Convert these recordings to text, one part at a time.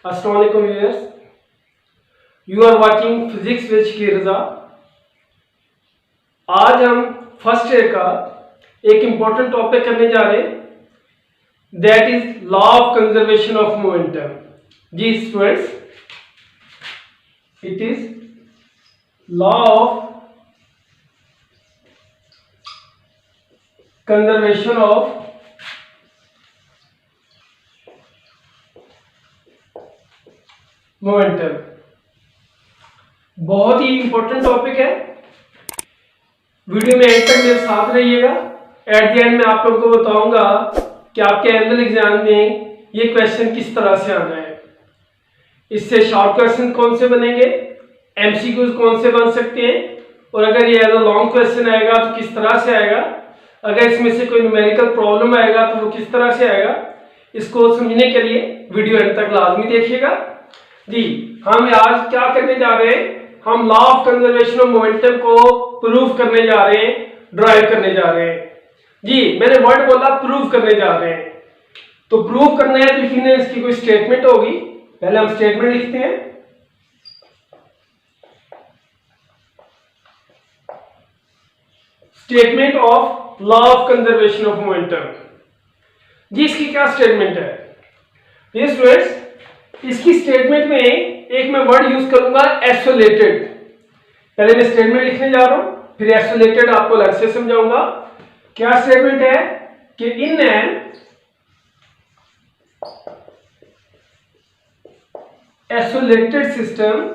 अस्सलाम वालेकुम viewers, you are watching physics with Shakir Raza. आज हम फर्स्ट ईयर का एक इंपॉर्टेंट टॉपिक करने जा रहे हैं, that is law of conservation of momentum. जी students, it is law of conservation of momentum. बहुत ही इंपॉर्टेंट टॉपिक है, वीडियो में एंड तक मेरे साथ रहिएगा। एट द एंड में आप लोगों को बताऊंगा कि आपके एनुअल एग्जाम में ये क्वेश्चन किस तरह से आना है। इससे शॉर्ट क्वेश्चन कौन से बनेंगे, एमसीक्यूज कौन से बन सकते हैं, और अगर ये एज अ लॉन्ग क्वेश्चन आएगा तो किस तरह से आएगा, अगर इसमें से कोई न्यूमेरिकल प्रॉब्लम आएगा तो वो किस तरह से आएगा। इसको समझने के लिए वीडियो एंड तक लाजमी देखिएगा। जी, हम आज क्या करने जा रहे हैं, हम law of conservation of momentum को प्रूव करने जा रहे हैं, ड्राइव करने जा रहे हैं। जी, मैंने वर्ड बोला प्रूव करने जा रहे हैं, तो प्रूव करना है तो लिखने इसकी कोई स्टेटमेंट होगी। पहले हम स्टेटमेंट लिखते हैं। Statement of law of conservation of momentum. जी, इसकी क्या स्टेटमेंट है? ये स्टूडेंट्स, इसकी स्टेटमेंट में एक मैं वर्ड यूज करूंगा आइसोलेटेड। पहले मैं स्टेटमेंट लिखने जा रहा हूं, फिर आइसोलेटेड आपको अलग से समझाऊंगा। क्या स्टेटमेंट है कि इन एन आइसोलेटेड सिस्टम,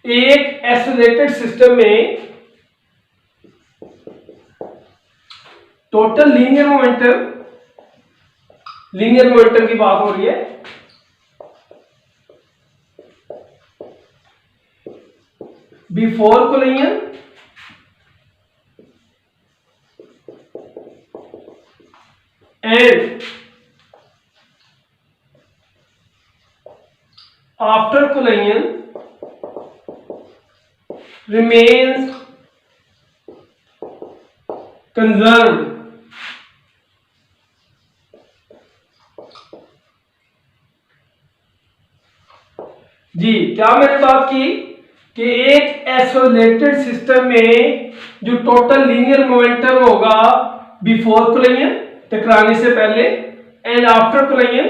एक आइसोलेटेड सिस्टम में टोटल लीनियर मोमेंटम की बात हो रही है, before collision and after collision remains conserved। जी, क्या मैंने बात की कि एक आइसोलेटेड सिस्टम में जो टोटल लीनियर मोमेंटम होगा बिफोर कोलिजन, टकराने से पहले, एंड आफ्टर कोलिजन,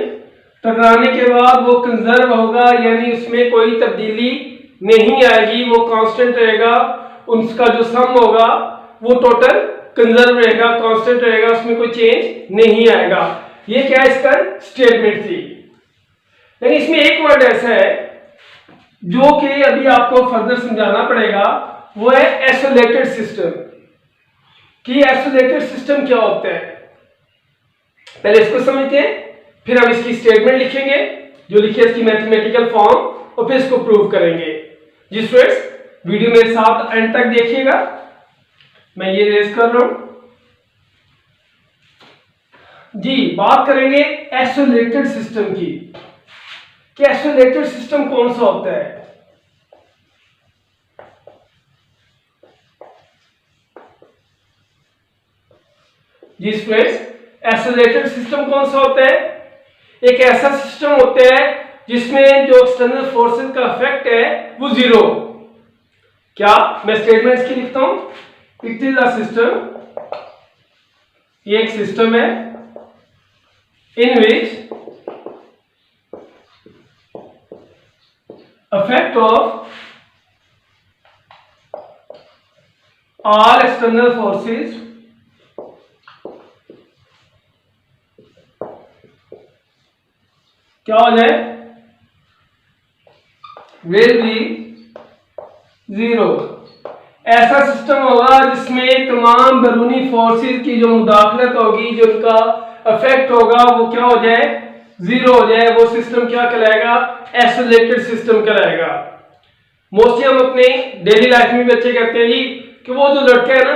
टकराने के बाद वो कंजर्व होगा, यानी उसमें कोई तब्दीली नहीं आएगी, वो कांस्टेंट रहेगा। उसका जो सम होगा वो टोटल कंजर्व रहेगा, कांस्टेंट रहेगा, उसमें कोई चेंज नहीं आएगा। ये क्या इसका स्टेटमेंट थी। लेकिन इसमें एक वर्ड ऐसा है जो कि अभी आपको फर्दर समझाना पड़ेगा, वो है आइसोलेटेड सिस्टम। कि आइसोलेटेड सिस्टम क्या होता है, पहले इसको समझते हैं, फिर हम इसकी स्टेटमेंट लिखेंगे, जो लिखे इसकी मैथमेटिकल फॉर्म, और फिर इसको प्रूव करेंगे। जी स्टूडेंट्स, वीडियो मेरे साथ एंड तक देखिएगा। मैं ये रेज कर रहा हूं। जी, बात करेंगे आइसोलेटेड सिस्टम की कि आइसोलेटेड सिस्टम कौन सा होता है। जी स्टूडेंट्स, आइसोलेटेड सिस्टम कौन सा होता है? एक ऐसा सिस्टम होता है जिसमें जो एक्सटर्नल फोर्सेस का इफेक्ट है वो जीरो। क्या मैं स्टेटमेंट्स की लिखता हूं, इट इज अ सिस्टम, ये एक सिस्टम है इन विच effect of all external forces क्या हो जाए, will be जीरो। ऐसा सिस्टम होगा जिसमें तमाम बैरूनी फोर्सेस की जो मुदाखलत होगी, जो उनका इफेक्ट होगा, वो क्या हो जाए, जीरो हो जाए। वो सिस्टम क्या कहलाएगा, आइसोलेटेड सिस्टम कहलाएगा। मोस्टली हम अपने डेली लाइफ में बच्चे कहते हैं जी कि वो जो लड़का है ना,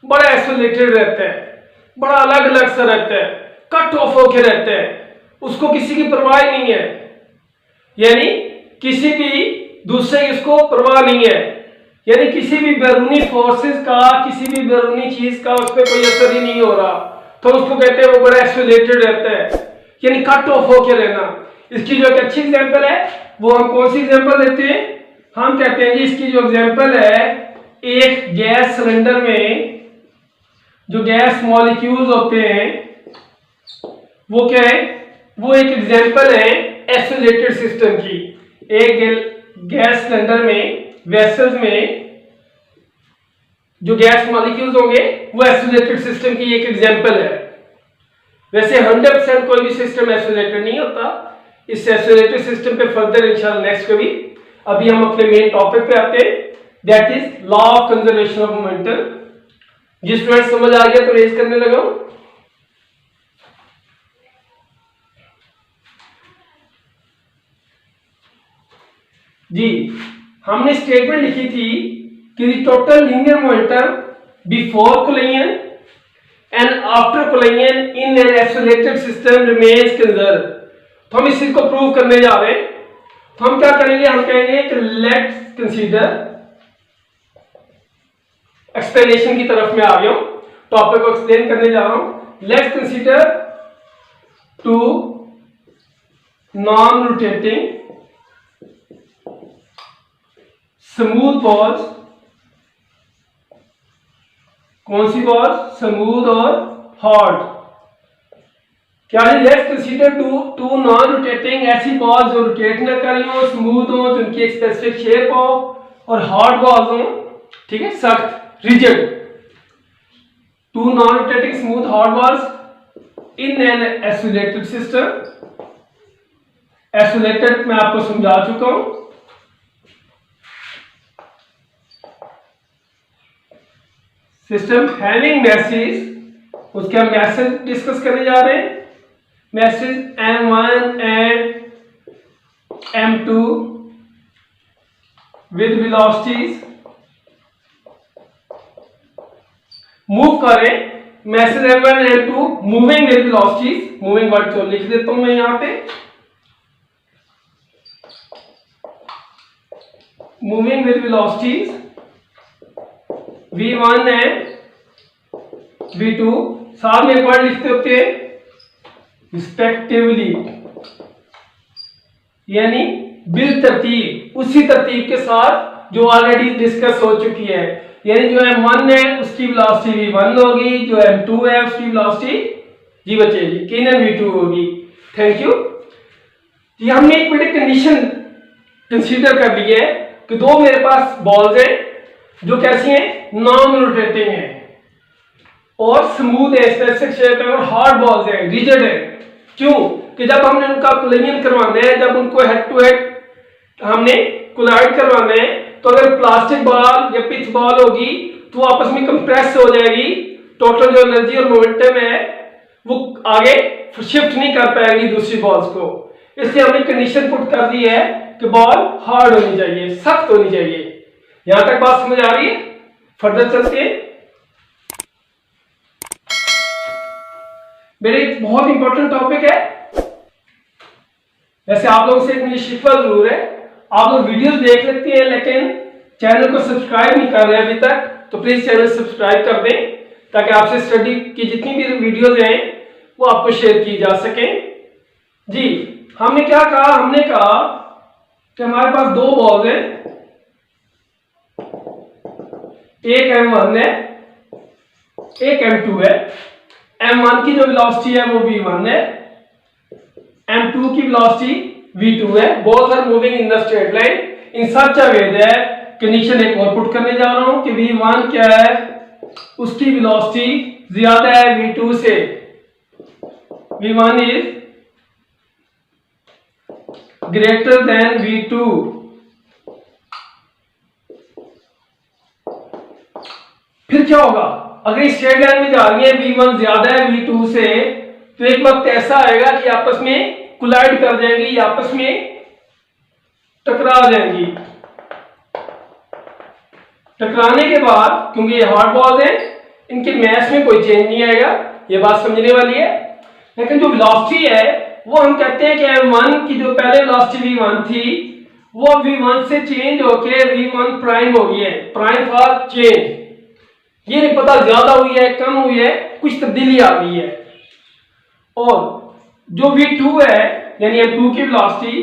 बड़ा आइसोलेटेड रहता है, बड़ा अलग अलग सा रहता है, कट ऑफ होके रहता है, उसको किसी की परवाह नहीं है, यानी किसी भी दूसरे की उसको परवाह नहीं है, यानी किसी भी बैरूनी फोर्सेस का, किसी भी बैरूनी चीज का उस पर कोई असर ही नहीं हो रहा, तो उसको कहते हैं वो बड़ा आइसोलेटेड रहता है। यानी कट ऑफ होके रहना। इसकी जो एक अच्छी एग्जांपल है वो हम कौन सी एग्जांपल देते हैं, हम कहते हैं जी इसकी जो एग्जांपल है, एक गैस सिलेंडर में जो गैस मॉलिक्यूल्स होते हैं वो क्या है, वो एक एग्जांपल है आइसोलेटेड सिस्टम की। एक गैस सिलेंडर में वेसल्स में जो गैस मॉलिक्यूल्स होंगे वो आइसोलेटेड सिस्टम की एक एग्जांपल है। वैसे 100% कोई भी सिस्टम आइसोलेटेड नहीं होता। इस आइसोलेटेड सिस्टम पे फर्दर इंशाल्लाह नेक्स्ट कभी। अभी हम अपने मेन टॉपिक पे आते हैं, that is law of conservation of momentum. जिस स्टूडेंट समझ आ गया तो रेज करने लगा। जी हमने स्टेटमेंट लिखी थी कि total linear momentum before collision and after collision in an isolated system remains conserve. तो हम इस चीज को प्रूव करने जा रहे हैं। तो हम क्या करेंगे, हम कहेंगे कि लेट्स कंसीडर, एक्सप्लेनेशन की तरफ में आ गया हूं, टॉपिक को एक्सप्लेन करने जा रहा हूं। Let's consider two non rotating smooth balls. कौन सी बॉल, स्मूथ और हार्ड। क्या है, let's consider two non rotating, ऐसी बॉल जो रोटेट ना करी हो, स्मूथ हो, जिनकी एक स्पेसिफिक शेप हो, और हार्ड बॉल्स हो, ठीक है, सख्त, rigid. Two non rotating smooth hard balls in an isolated system. Isolated मैं आपको समझा चुका हूं। सिस्टम हैविंग मैसेज, उसके हम मैसेज डिस्कस करने जा रहे हैं। Masses M1 and M2 with velocities move करें। Masses M1 and M2 moving with velocities, moving word को लिख देता हूं मैं यहां पे, moving with velocities V1 and V2, साथ में एक वर्ड लिखते होते हैं रिस्पेक्टिवली, यानी बिल तरतीब, उसी तरतीब के साथ जो ऑलरेडी डिस्कस हो चुकी है। यानी जो M1 है उसकी वेलोसिटी V1 होगी, जो M2 है उसकी वेलोसिटी जी बचेगी, केनन V2 होगी। Thank you. ये हमने एक मिनट कंडीशन कंसीडर कर ली है कि दो मेरे पास बॉल्स हैं जो कैसी हैं, नॉन रोटेटिंग है और स्मूथ है, स्पेसिफिक शेप है, और हार्ड बॉल्स है, रिजिड है। क्यों कि जब हमने उनका कोलिजन करवाना है, जब उनको हेड टू हेड हमने कोलाइड करवाना है, तो अगर प्लास्टिक बॉल या पिच बॉल होगी तो आपस में कंप्रेस हो जाएगी। टोटल जो एनर्जी और मोमेंटम है वो आगे शिफ्ट नहीं कर पाएगी दूसरी बॉल्स को। इसलिए हमने कंडीशन पुट कर दी है कि बॉल हार्ड होनी चाहिए, सख्त होनी चाहिए। यहां तक बात समझ आ रही है? फर्दर चलते हैं। मेरे एक बहुत इंपॉर्टेंट टॉपिक है। वैसे आप लोगों से एक मुझे शिकवा जरूर है, आप लोग वीडियोस देख लेते हैं लेकिन चैनल को सब्सक्राइब नहीं कर रहे अभी तक, तो प्लीज चैनल सब्सक्राइब कर दें ताकि आपसे स्टडी की जितनी भी वीडियोस हैं वो आपको शेयर की जा सके। जी हमने क्या कहा, हमने कहा कि हमारे पास दो बॉल्स हैं, एक M1 है एक M2 है। M1 की जो वेलोसिटी है वो V1 है, M2 की वेलोसिटी V2 है। Both are moving in the straight line in such a way that, condition एक और पुट करने जा रहा हूं कि V1 क्या है, उसकी वेलोसिटी ज्यादा है V2 से। V1 is greater than V2। फिर क्या होगा, अगर इस स्ट्रेट लाइन में जा रही है, V1 ज्यादा है V2 से, तो एक वक्त ऐसा आएगा कि आपस में कोलाइड कर जाएंगी, आपस में टकरा जाएंगी। टकराने के बाद, क्योंकि ये हार्ड बॉल्स हैं, इनके मैस में कोई चेंज नहीं आएगा, ये बात समझने वाली है। लेकिन जो वेलोसिटी है वो हम कहते हैं कि M1 की जो पहले वेलोसिटी V1 थी वो V1 से चेंज होके V1 प्राइम हो गई है, प्राइम फॉर चेंज। ये नहीं पता ज्यादा हुई है कम हुई है, कुछ तब्दीली आ गई है। और जो v2 है यानी m2 की वेलोसिटी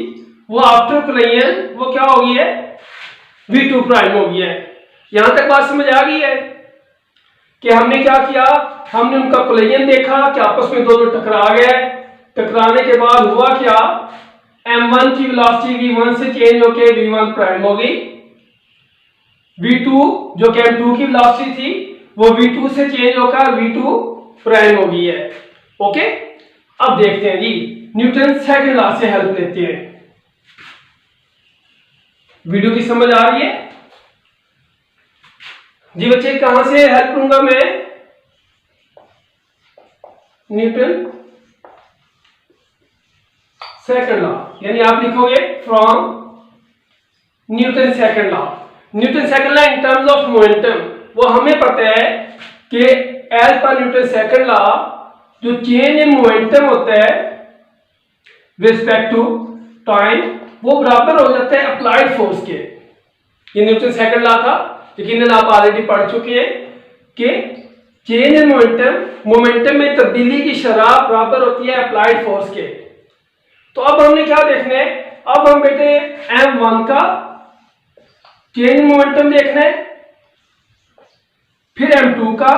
वो आफ्टर कोलिजन वो क्या हो गई है, v2 प्राइम हो गई है। यहां तक बात समझ आ गई है कि हमने क्या किया, हमने उनका कोलिजन देखा कि आपस में दोनों टकरा गए। टकराने के बाद हुआ क्या, m1 की वेलोसिटी v1 से चेंज होके v1 प्राइम हो गई, v2 जो कि m2 की वेलोसिटी थी वो v2 से चेंज होकर v2 प्राइम हो गई है। ओके, अब देखते हैं जी, न्यूटन सेकंड लॉ से हेल्प लेते हैं। वीडियो की समझ आ रही है जी बच्चे? कहां से हेल्प लूंगा मैं? न्यूटन सेकंड लॉ, यानी आप लिखोगे from Newton second law. Newton second law in terms of momentum, वो हमें पता है कि as per Newton second law जो चेंज इन मोमेंटम होता है रिस्पेक्ट टू टाइम वो बराबर हो जाता है अप्लाइड फोर्स के। ये न्यूटन सेकंड लॉ था, यकीनन आप ऑलरेडी पढ़ चुके हैं कि चेंज इन मोमेंटम, मोमेंटम में तब्दीली की शरह बराबर होती है अप्लाइड फोर्स के। तो अब हमने क्या देखना है, अब हम बेटे m1 का चेंज इन मोमेंटम देखना है, फिर m2 का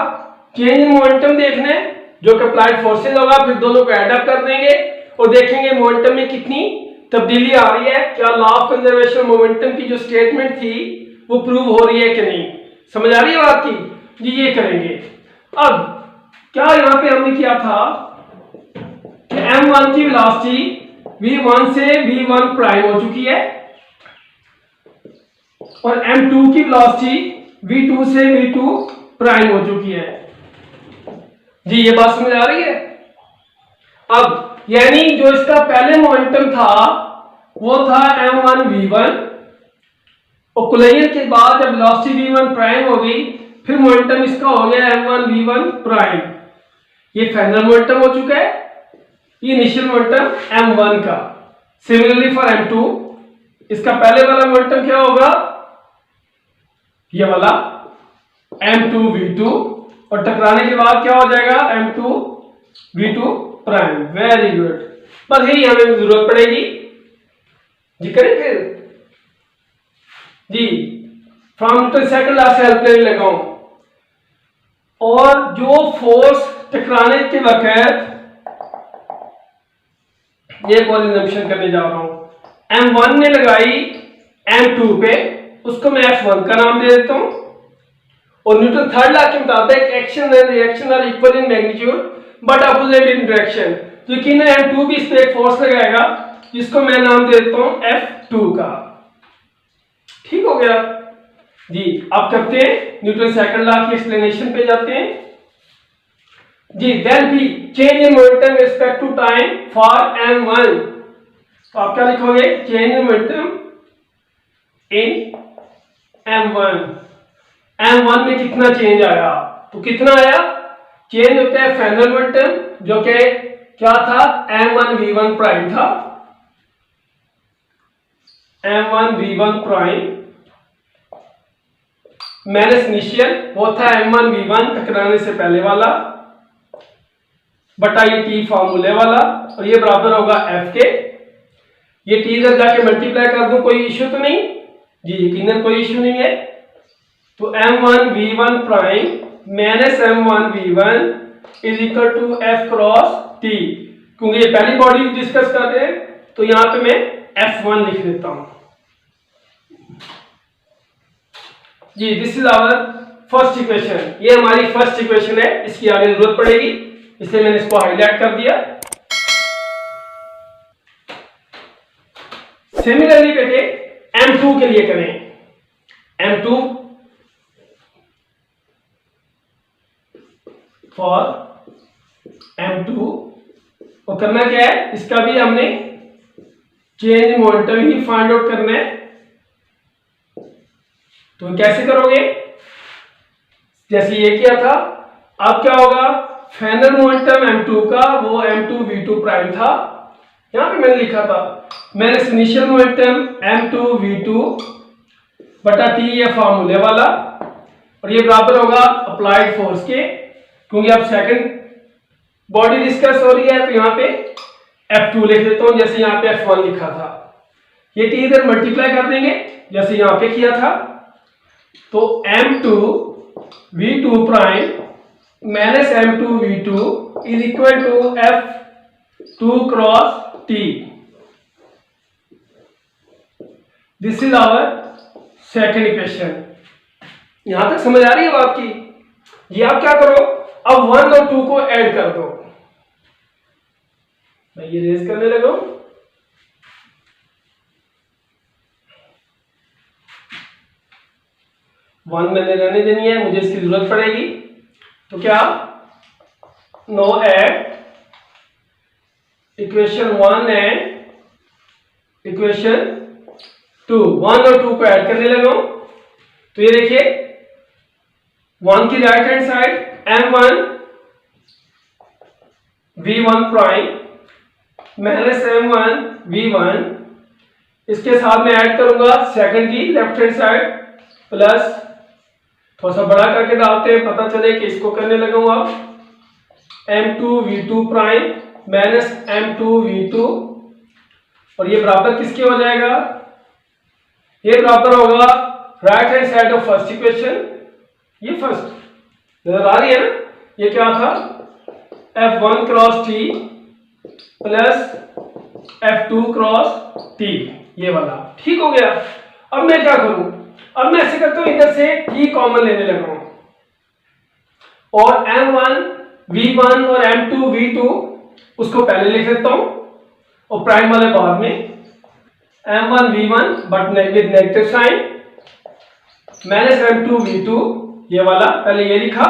चेंज इन मोमेंटम देखना है जो कि अप्लाइड फोर्सेज होगा, फिर दोनों को एड अप कर देंगे और देखेंगे मोमेंटम में कितनी तब्दीली आ रही है, क्या लॉ ऑफ कंजर्वेशन मोमेंटम की जो स्टेटमेंट थी वो प्रूव हो रही है कि नहीं। समझ आ रही है बात की जी? ये करेंगे। अब क्या यहां पे हमने किया था कि m1 की वेलोसिटी v1 से v1 प्राइम हो चुकी है और m2 की वेलोसिटी v2 से v2 प्राइम हो चुकी है जी। ये बात समझ आ रही है? अब यानी जो इसका पहले मोमेंटम था वो था m1 v1 और कोलिजन के बाद जब वेलोसिटी v1 प्राइम हो गई फिर मोमेंटम इसका हो गया m1 v1 प्राइम। ये फाइनल मोमेंटम हो चुका है, ये इनिशियल मोमेंटम m1 का। सिमिलरली फॉर m2 इसका पहले वाला मोमेंटम क्या होगा, ये वाला m2 v2 और टकराने के बाद क्या हो जाएगा m2 v2 prime. Very good, बस यही हमें जरूरत पड़ेगी जी। करें फिर जी, फ्रॉम न्यूटन सेकंड लॉ से हेल्प लेने लगा हूं और जो फोर्स टकराने के वक्त एक और एग्जाम्पल करने जा रहा हूं। m1 ने लगाई m2 पे, उसको मैं f1 का नाम दे देता हूं और न्यूटन थर्ड लॉ के मुताबिक action and reaction are equal in magnitude but opposite in direction. तो यकीनन m2 भी इस पे एक फोर्स लगाएगा जिसको मैं नाम दे देता हूं f2 का। ठीक हो गया जी। अब करते हैं न्यूटन सेकंड लॉ की एक्सप्लेनेशन पे जाते हैं जी। Then be change in momentum respect to time for m1। तो आप क्या लिखोगे, change in momentum in m1। m1 में कितना चेंज आया, तो कितना आया, चेंज होता है फाइनल मोमेंटम जो कि क्या था m1 v1 प्राइम था, m1 v1 prime minus initial वो था m1 v1 टकराने से पहले वाला बटा ये t फॉर्मूले वाला और ये बराबर होगा f के। ये t इधर जाके मल्टीप्लाई कर दूं, कोई इश्यू तो नहीं जी? यकीनन कोई इश्यू नहीं है। तो m1 v1 prime minus m1 v1 is equal to f cross t। क्योंकि ये पहली बॉडी डिस्कस कर रहे हैं तो यहां पे मैं f1 लिख देता हूं जी। This is our first equation, ये हमारी फर्स्ट इक्वेशन है, इसकी आगे जरूरत पड़ेगी इसलिए मैंने इसको हाईलाइट कर दिया। सिमिलरली बेटे m2 के लिए करें, m2 फॉर m2 और करना क्या है, इसका भी हमने चेंज मोमेंटम ही फाइंड आउट करना है। तो कैसे करोगे, जैसे ये किया था, अब क्या होगा, फाइनल मोमेंटम m2 का वो m2 v2 प्राइम था, यहां पे मैंने लिखा था मैंने इनिशियल मोमेंटम m2 v2 बटा t ये फॉर्मूले वाला और ये बराबर होगा अप्लाइड फोर्स के, क्योंकि अब सेकंड बॉडी डिस्कस हो रही है तो यहाँ पे F2 लिख देता हूं, जैसे यहाँ पे F1 लिखा था। ये T इधर मल्टीप्लाई कर देंगे जैसे यहाँ पे किया था, तो M2 V2 prime minus M2 V2 is equal to F2 cross T। This is our second equation. यहां तक समझ आ रही है बात की? ये आप क्या करो, अब 1 और 2 को ऐड कर दो। मैं ये रेज करने लगा हूं, वन मैंने रहने देनी है, मुझे इसकी जरूरत पड़ेगी। तो क्या, no add equation 1 and equation 2, 1 और 2 को ऐड करने लगा हूं। तो ये देखिए 1 की right hand side M1 V1 prime minus M1 V1, इसके साथ में ऐड करूंगा सेकंड की लेफ्ट हैंड साइड प्लस, थोड़ा सा बड़ा करके डालते हैं पता चले कि इसको करने लगा हूं अब, M2 V2 prime minus M2 V2, और ये बराबर किसके हो जाएगा, ये बराबर होगा right hand side of first equation, ये फर्स्ट नजर आ रही है ना, ये क्या था F1 cross T plus F2 cross T, ये वाला ठीक हो गया। अब मैं क्या करूं, अब मैं ऐसे करता हूं, इधर से T कॉमन लेने लगा हूं और M1 V1 और M2 V2 उसको पहले लिख लेता हूं और प्राइम वाले बाद में, M1 V1 but with negative sign minus M2 V2, ये वाला पहले ये लिखा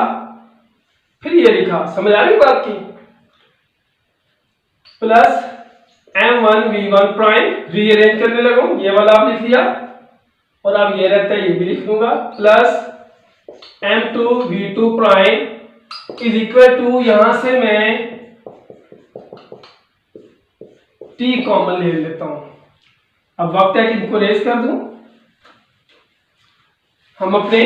फिर ये लिखा, समझ आ रही बात की, plus M1 V1 prime rearrange करने लगा हूं, ये वाला आप लिख लिया और अब ये रहता है ये भी लिख दूंगा, plus M2 V2 prime is equal to, यहां से मैं T कॉमन ले लेता हूं। अब वक्त है कि इनको रेज कर दूं। हम अपने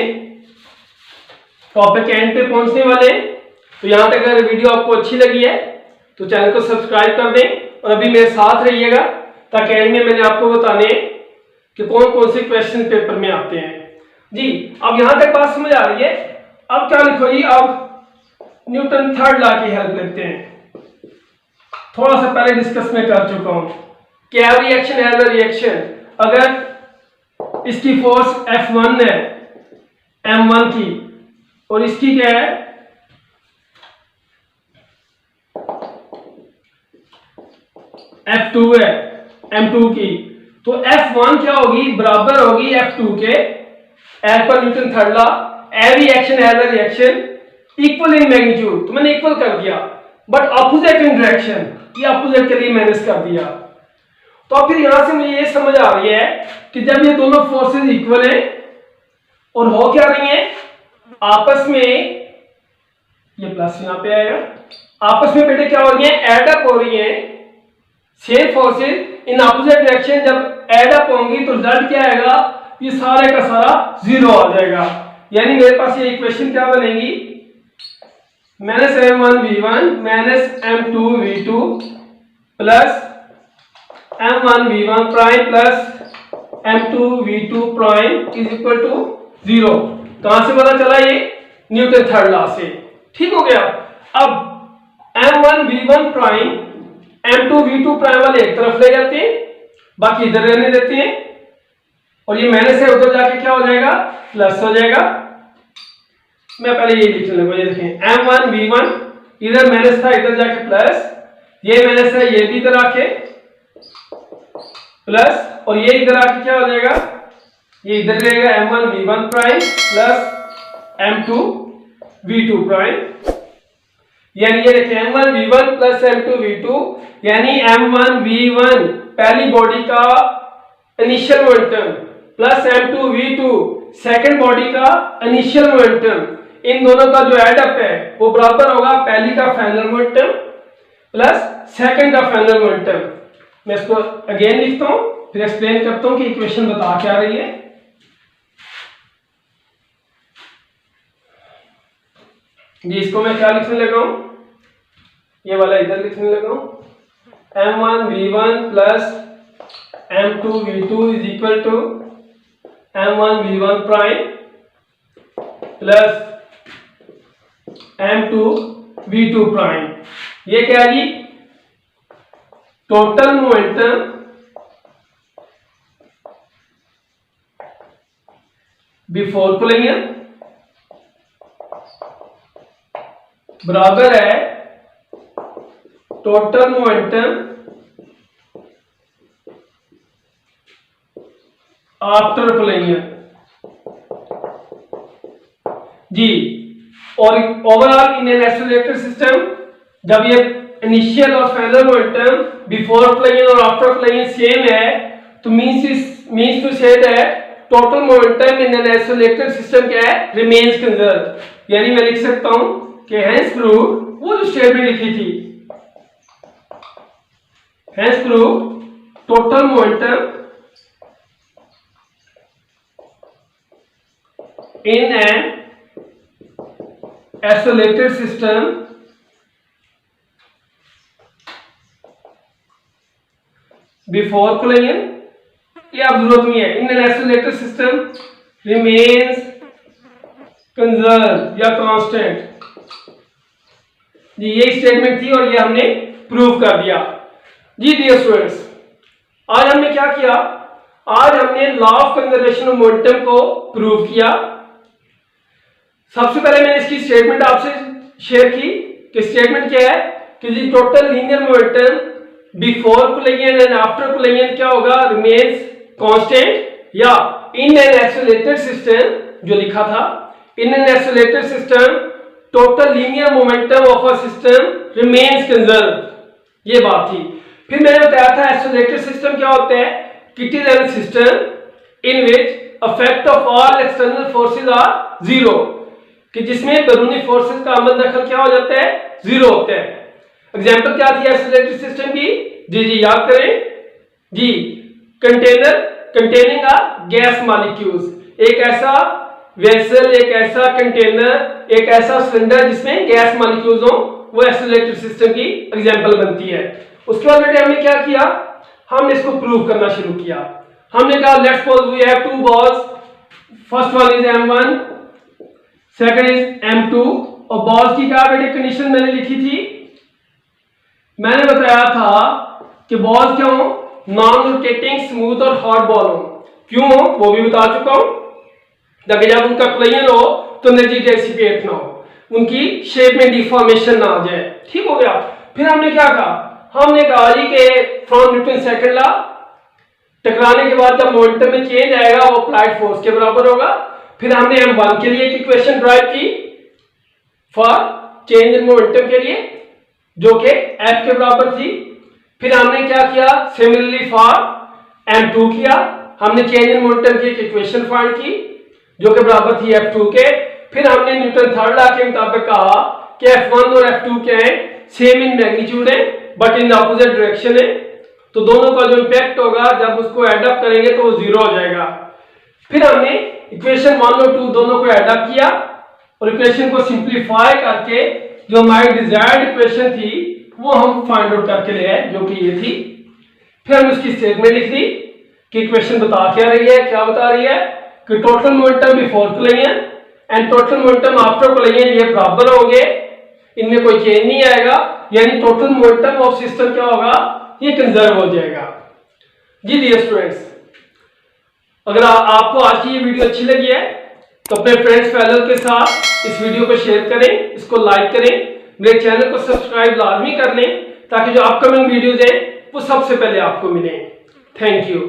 टॉपिक एंड पे पहुंचने वाले हैं, तो यहां तक अगर वीडियो आपको अच्छी लगी है तो चैनल को सब्सक्राइब कर दें और अभी मेरे साथ रहिएगा, ताकि एंड में मैंने आपको बताने कि कौन कौन से क्वेश्चन पेपर में आते हैं जी। अब यहां तक बात समझ आ रही है। अब क्या लिखो जी, अब न्यूटन थर्ड लॉ की हेल्प लेते हैं। थोड़ा सा पहले डिस्कस में कर चुका हूं कि every reaction has a reaction. अगर इसकी फोर्स F1 है M1 की और इसकी क्या है F2 है M2 की, तो F1 क्या होगी, बराबर होगी F2 के, as per Newton third law every reaction has a reaction equal in magnitude, तो मैंने इक्वल कर दिया, बट ऑपोजिट इन डायरेक्शन, ये ऑपोजिट के लिए मैंने कर दिया। तो अब फिर यहां से मुझे ये समझ आ रही है कि जब ये दोनों फोर्सेस इक्वल हैं और हो क्या रही हैं आपस में, ये प्लस यहां पे आएगा, आपस में बेटे क्या हो रही है, एड अप हो रही है, same forces in opposite direction जब एड अप होंगी तो रिजल्ट क्या आएगा, ये सारे का सारा जीरो आ जाएगा। यानी मेरे पास ये इक्वेशन क्या बनेगी, minus M1 V1 minus M2 V2 plus M1 V1 prime plus M2 V2 prime is equal to zero. कहां से पता चला, ये न्यूटन थर्ड लॉ से, ठीक हो गया। अब M1 V1 prime M2 V2 prime वाले एक तरफ ले जाते हैं, बाकी इधर रहने देते हैं, और ये माइनस है उधर जाके क्या हो जाएगा, प्लस हो जाएगा। मैं पहले ये लिखने लगा, ये देखें M1 V1 इधर माइनस था इधर जाके प्लस, ये माइनस है ये भी इधर आके प्लस, और ये इधर आके क्या हो जाएगा, ये इधर रहेगा M1 V1 prime plus M2 V2 prime, यानी ये देखें M1 V1 plus M2 V2, यानी M1 V1 पहली बॉडी का initial momentum plus M2 V2 second body का इनिशियल मोमेंटम, इन दोनों का जो एडअप है वो बराबर होगा पहली का फाइनल मोमेंटम प्लस सेकंड का फाइनल मोमेंटम। मैं इसको अगेन लिखता हूं फिर एक्सप्लेन करता हूं कि इक्वेशन बता क्या रही है। जी इसको मैं क्या लिखने लगा हूं, ये वाला इधर लिखने लगा हूं, m1v1 plus m2v2 is equal to m1v1 prime plus m2v2 prime। ये क्या है जी? टोटल मोमेंटम बिफोर कोलिजन बराबर है टोटल मोमेंटम आफ्टर कोलिजन जी। और overall in an accelerated system जब ये इनिशियल और फाइनल मोमेंटम बिफोर कोलिजन और आफ्टर कोलिजन सेम है तो means to say that total momentum in an accelerated system क्या है? Remains conserve. यानी मैं लिख सकता हूं कि हेंस प्रूव वो जो स्टेटमेंट लिखी थी, hence prove total momentum in an isolated system before collision, ये अब जरूरत नहीं है। in an isolated system remains conserved या constant जी। ये स्टेटमेंट थी और ये हमने प्रूव कर दिया जी। डियर स्टूडेंट्स, आज हमने क्या किया? आज हमने law of conservation of momentum को प्रूव किया। सबसे पहले मैंने इसकी स्टेटमेंट आपसे शेयर की कि स्टेटमेंट क्या है कि जी total linear momentum before collision and after collision क्या होगा? Remains constant. या इन एन एक्सेलरेटेड सिस्टम जो लिखा था, in an accelerated system total linear momentum of a system remains conserve. ये बात थी। फिर मैंने बताया था एक्सेलरेटेड सिस्टम क्या होता है? It is an system in which effect of all external forces are zero, कि जिसमें बैरूनी फोर्सेस का अमल दखल क्या हो जाता है? जीरो होता है। एग्जांपल क्या थी एक्सेलरेटेड सिस्टम की? जी याद करें जी। Container containing a gas molecules, एक ऐसा वेसल, एक ऐसा कंटेनर, एक ऐसा सिलेंडर जिसमें गैस मॉलिक्यूल्स हो, वो एक्सेलरेटेड सिस्टम की एग्जांपल बनती है। उसके बाद बेटे हमने क्या किया? हमने इसको प्रूव करना शुरू किया। हमने कहा let's suppose we have two balls, first one is m1, second is m2। और बॉल्स की क्या बेटे कंडीशन मैंने लिखी थी? मैंने बताया था कि बॉल्स क्या हो? नॉन रोटेटिंग, स्मूथ और हॉट बॉल हो। क्यों हो वो भी बता चुका हूं। ताकि जब उनका कोलिजन हो तो एनर्जी डिसिपेट ना हो, उनकी शेप में डिफॉर्मेशन ना आ जाए। ठीक हो गया। फिर हमने क्या कहा? हमने कहा जी कि फ्रॉम न्यूटन सेकंड लॉ, टकराने के बाद जब मोमेंटम में चेंज आएगा वो अप्लाइड फोर्स के बराबर होगा। फिर हमने m1 के लिए एक इक्वेशन ड्राइव की फॉर चेंज इन मोमेंटम के लिए जो कि f के बराबर थी। फिर हमने क्या किया? सिमिलरली फॉर m2 किया, हमने चेंज इन मोमेंटम की एक इक्वेशन फाइंड की जो कि बराबर थी f2 के। फिर हमने न्यूटन थर्ड लॉ के मुताबिक कहा कि f1 और f2 क्या है? सेम इन मैग्नीट्यूड है बट इन अपोजिट डायरेक्शन है, तो दोनों का जो इंपैक्ट होगा जब उसको एड अप करेंगे तो वो जीरो हो जाएगा। फिर हमने इक्वेशन 1 और 2 दोनों को एड अप किया और इक्वेशन को सिंपलीफाई करके जो हमारी डिजायर्ड इक्वेशन थी वो हम फाइंड आउट करके ले आए, जो कि ये थी। फिर हम इसकी स्टेटमेंट लिख दी कि इक्वेशन बता क्या रही है? क्या बता रही है कि total momentum before collision and total momentum after collision ये बराबर होंगे, इनमें कोई चेंज नहीं आएगा। यानी टोटल मोमेंटम ऑफ सिस्टम क्या होगा? ये कंजर्व हो जाएगा जी। डियर स्टूडेंट्स, अगर आपको आज की ये वीडियो अच्छी लगी है तो अपने फ्रेंड्स फेलोज के साथ इस वीडियो को शेयर करें, इसको लाइक करें, मेरे चैनल को सब्सक्राइब लाजमी कर लें ताकि जो अपकमिंग वीडियोज हैं वो सबसे पहले आपको मिलें। Thank you.